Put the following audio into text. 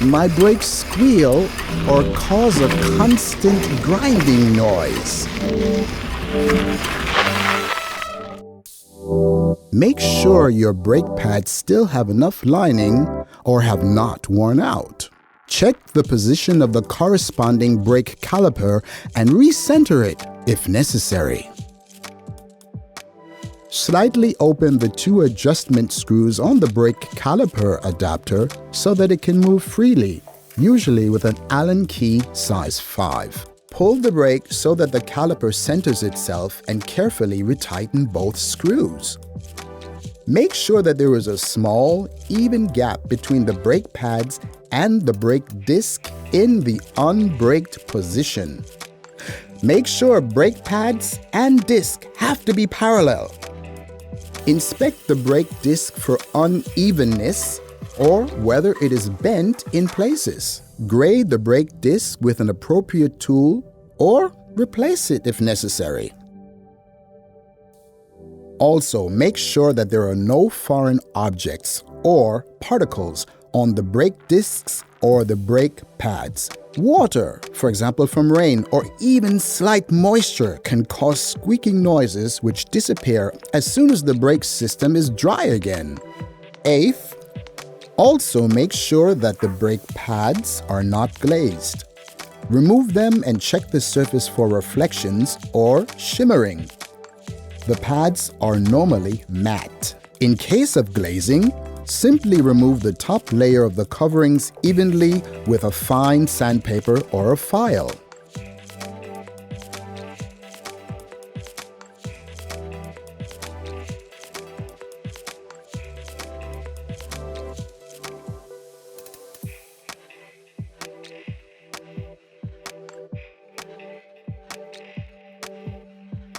my brakes squeal or cause a constant grinding noise. Make sure your brake pads still have enough lining or have not worn out. Check the position of the corresponding brake caliper and recenter it if necessary. Slightly open the two adjustment screws on the brake caliper adapter so that it can move freely, usually with an Allen key size 5. Pull the brake so that the caliper centers itself and carefully retighten both screws. Make sure that there is a small, even gap between the brake pads and the brake disc in the unbraked position. Make sure brake pads and disc have to be parallel. Inspect the brake disc for unevenness or whether it is bent in places. Grade the brake disc with an appropriate tool or replace it if necessary. Also, make sure that there are no foreign objects or particles on the brake discs or the brake pads. Water, for example from rain, or even slight moisture can cause squeaking noises which disappear as soon as the brake system is dry again. 8th, also make sure that the brake pads are not glazed. Remove them and check the surface for reflections or shimmering. The pads are normally matte. In case of glazing, simply remove the top layer of the coverings evenly with a fine sandpaper or a file.